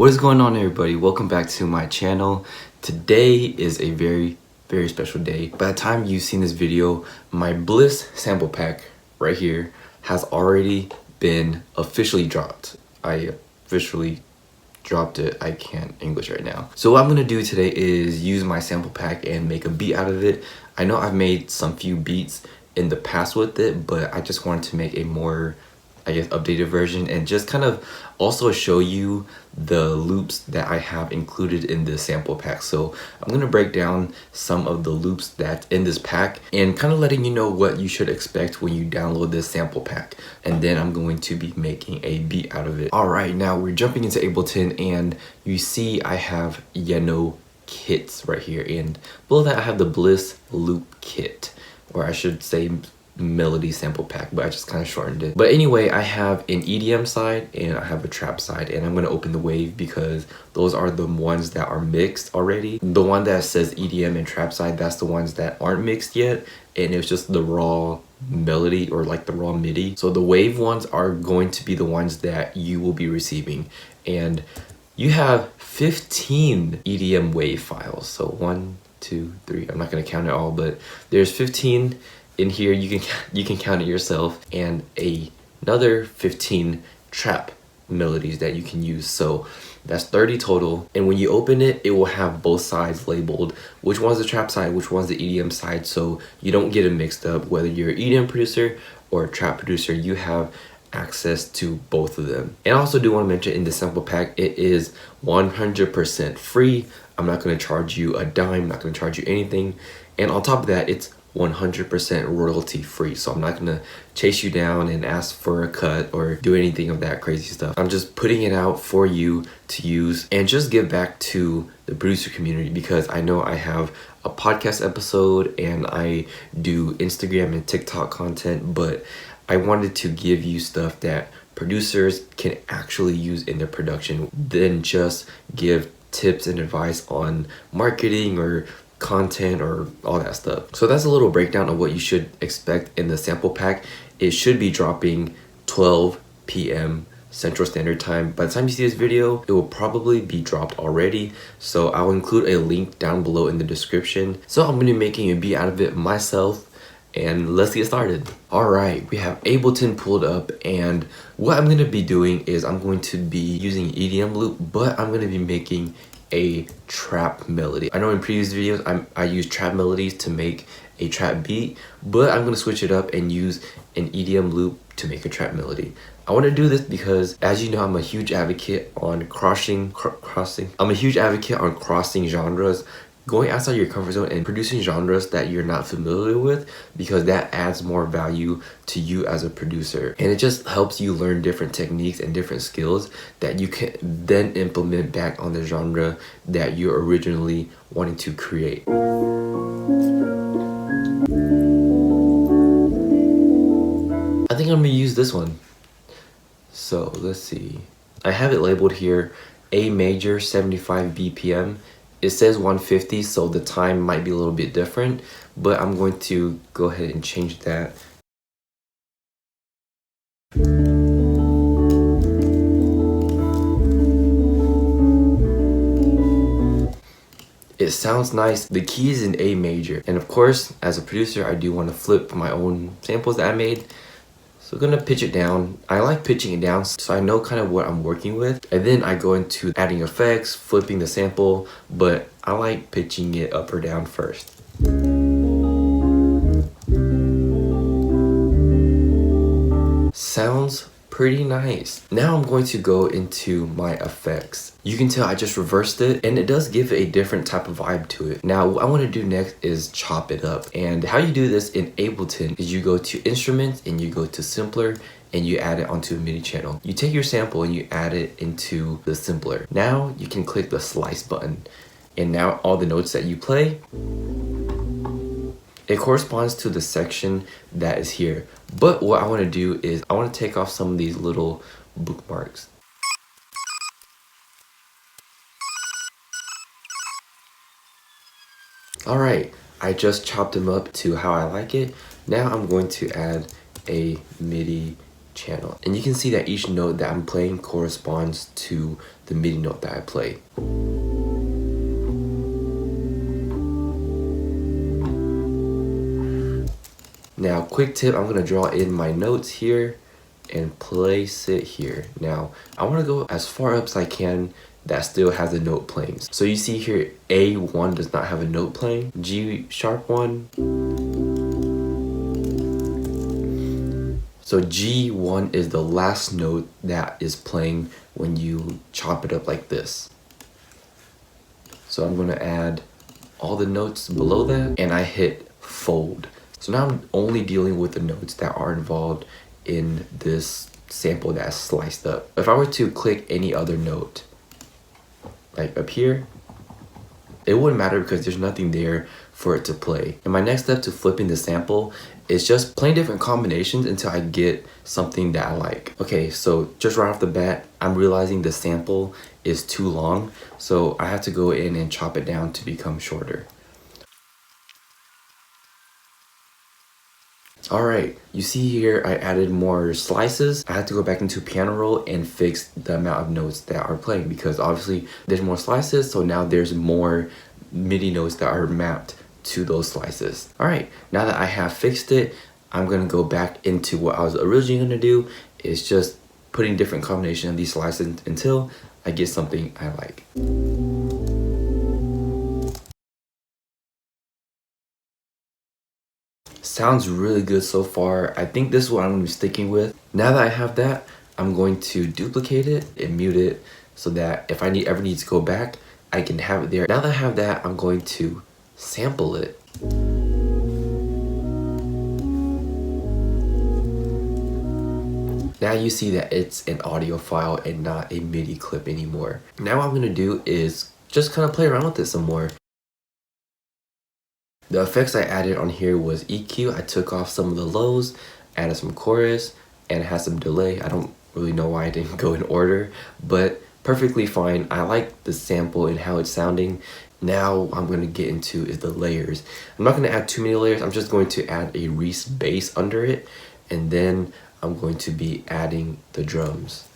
What is going on, everybody? Welcome back to my channel. Today is a very special day. By the time you've seen this video, my BLISS sample pack right here has already been officially dropped. I officially dropped it. I can't English right now. So what I'm gonna do today is use my sample pack and make a beat out of it. I know I've made some few beats in the past with it, but I just wanted to make a more, I guess, updated version and just kind of also show you the loops that I have included in this sample pack. So I'm going to break down some of the loops that's in this pack and kind of letting you know what you should expect when you download this sample pack. And then I'm going to be making a beat out of it. All right, now we're jumping into Ableton and you see I have Yeno kits right here, and below that I have the BLISS loop kit, or I should say melody sample pack, but I just kind of shortened it. But anyway, I have an EDM side and I have a trap side, and I'm going to open the wave because those are the ones that are mixed already. The one that says EDM and trap side, that's the ones that aren't mixed yet, and it's just the raw melody or like the raw MIDI. So the wave ones are going to be the ones that you will be receiving, and you have 15 EDM wave files. So 1, 2, 3, I'm not going to count it all, but there's 15 in here. You can count it yourself, and another 15 trap melodies that you can use. So that's 30 total, and when you open it, it will have both sides labeled, which one's the trap side, which one's the EDM side, so you don't get it mixed up. Whether you're an EDM producer or a trap producer, you have access to both of them. And I also do want to mention, in the sample pack, it is 100% free. I'm not going to charge you a dime, not going to charge you anything, and on top of that, it's 100% royalty free. So I'm not gonna chase you down and ask for a cut or do anything of that crazy stuff. I'm just putting it out for you to use and just give back to the producer community, because I know I have a podcast episode and I do Instagram and TikTok content, but I wanted to give you stuff that producers can actually use in their production, then just give tips and advice on marketing or content or all that stuff. So that's a little breakdown of what you should expect in the sample pack. It should be dropping 12 p.m. Central Standard Time. By the time you see this video, it will probably be dropped already, so I'll include a link down below in the description. So I'm going to be making a beat out of it myself, and let's get started. All right, we have Ableton pulled up, and what I'm going to be doing is I'm going to be using EDM loop, but I'm going to be making a trap melody. I know in previous videos I use trap melodies to make a trap beat, but I'm going to switch it up and use an EDM loop to make a trap melody. I want to do this because, as you know, I'm a huge advocate on crossing genres, going outside your comfort zone and producing genres that you're not familiar with, because that adds more value to you as a producer, and it just helps you learn different techniques and different skills that you can then implement back on the genre that you're originally wanting to create. I think I'm gonna use this one. So let's see, I have it labeled here A major 75 BPM. It says 150, so the time might be a little bit different, but I'm going to go ahead and change that. It sounds nice. The key is in A major, and of course, as a producer, I do want to flip my own samples that I made. So I'm gonna pitch it down. I like pitching it down so I know kind of what I'm working with, and then I go into adding effects, flipping the sample, but I like pitching it up or down first. Sounds pretty nice. Now I'm going to go into my effects. You can tell I just reversed it, and it does give a different type of vibe to it. Now what I want to do next is chop it up, and how you do this in Ableton is you go to Instruments and you go to Simpler and you add it onto a MIDI channel. You take your sample and you add it into the Simpler. Now you can click the slice button, and now all the notes that you play, it corresponds to the section that is here. But what I want to do is I want to take off some of these little bookmarks. Alright, I just chopped them up to how I like it. Now I'm going to add a MIDI channel. And you can see that each note that I'm playing corresponds to the MIDI note that I play. Now, quick tip, I'm gonna draw in my notes here and place it here. Now, I wanna go as far up as I can that still has a note playing. So you see here, A1 does not have a note playing, G sharp 1. So G1 is the last note that is playing when you chop it up like this. So I'm gonna add all the notes below that and I hit fold. So now I'm only dealing with the notes that are involved in this sample that's sliced up. If I were to click any other note, like up here, it wouldn't matter because there's nothing there for it to play. And my next step to flipping the sample is just playing different combinations until I get something that I like. Okay, so just right off the bat, I'm realizing the sample is too long, so I have to go in and chop it down to become shorter. Alright, you see here I added more slices. I had to go back into piano roll and fix the amount of notes that are playing because obviously there's more slices, so now there's more MIDI notes that are mapped to those slices. Alright, now that I have fixed it, I'm gonna go back into what I was originally gonna do, is just putting different combinations of these slices until I get something I like. Sounds really good so far. I think this is what I'm gonna be sticking with. Now that I have that, I'm going to duplicate it and mute it so that if I ever need to go back, I can have it there. Now that I have that, I'm going to sample it. Now you see that it's an audio file and not a MIDI clip anymore. Now what I'm gonna do is just kind of play around with it some more. The effects I added on here was EQ. I took off some of the lows, added some chorus, and it has some delay. I don't really know why I didn't go in order, but perfectly fine. I like the sample and how it's sounding. Now what I'm gonna get into is the layers. I'm not gonna add too many layers. I'm just going to add a Reese bass under it, and then I'm going to be adding the drums.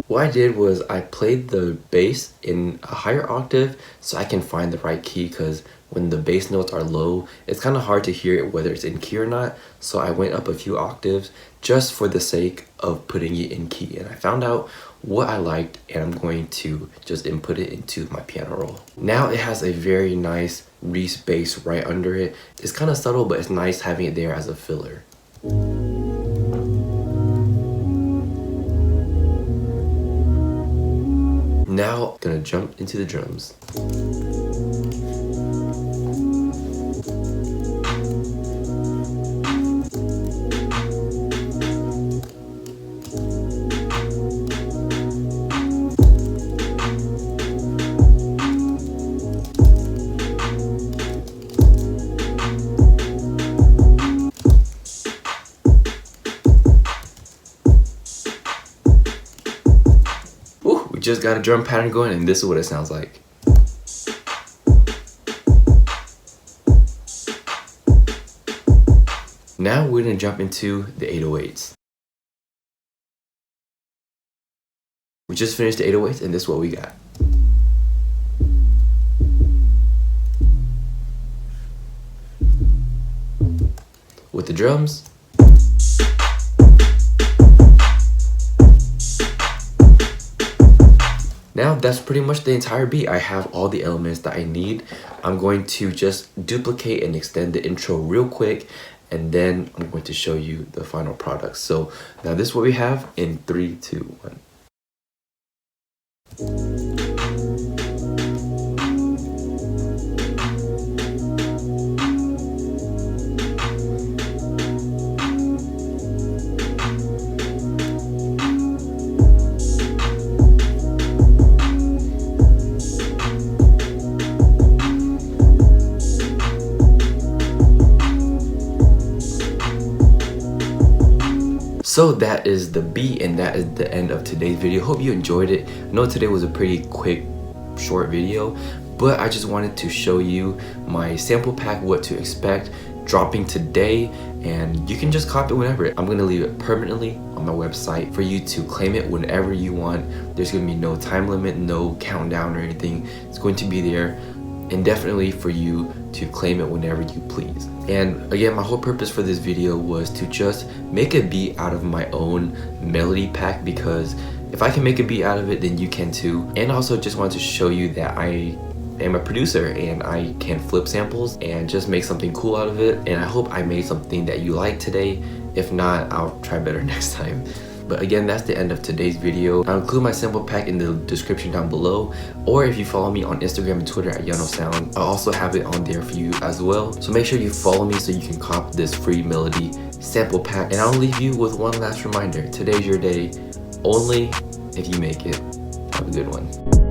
What I did was I played the bass in a higher octave so I can find the right key, because when the bass notes are low, it's kind of hard to hear it whether it's in key or not. So I went up a few octaves just for the sake of putting it in key. And I found out what I liked, and I'm going to just input it into my piano roll. Now it has a very nice Reese bass right under it. It's kind of subtle, but it's nice having it there as a filler. Now, gonna jump into the drums. Just got a drum pattern going, and this is what it sounds like. Now we're gonna jump into the 808s. We just finished the 808s, and this is what we got. With the drums. Now that's pretty much the entire beat. I have all the elements that I need. I'm going to just duplicate and extend the intro real quick, and then I'm going to show you the final product. So now this is what we have in 3, 2, 1. So that is the beat, and that is the end of today's video. Hope you enjoyed it. I know today was a pretty quick, short video, but I just wanted to show you my sample pack, what to expect, dropping today, and you can just copy it whenever. I'm gonna leave it permanently on my website for you to claim it whenever you want. There's gonna be no time limit, no countdown or anything. It's going to be there indefinitely for you to claim it whenever you please. And again, my whole purpose for this video was to just make a beat out of my own melody pack, because if I can make a beat out of it, then you can too. And also just wanted to show you that I am a producer and I can flip samples and just make something cool out of it. And I hope I made something that you like today. If not, I'll try better next time. But again, that's the end of today's video. I'll include my sample pack in the description down below, or if you follow me on Instagram and Twitter at YanoSound, I'll also have it on there for you as well. So make sure you follow me so you can cop this free melody sample pack. And I'll leave you with one last reminder. Today's your day, only if you make it. Have a good one.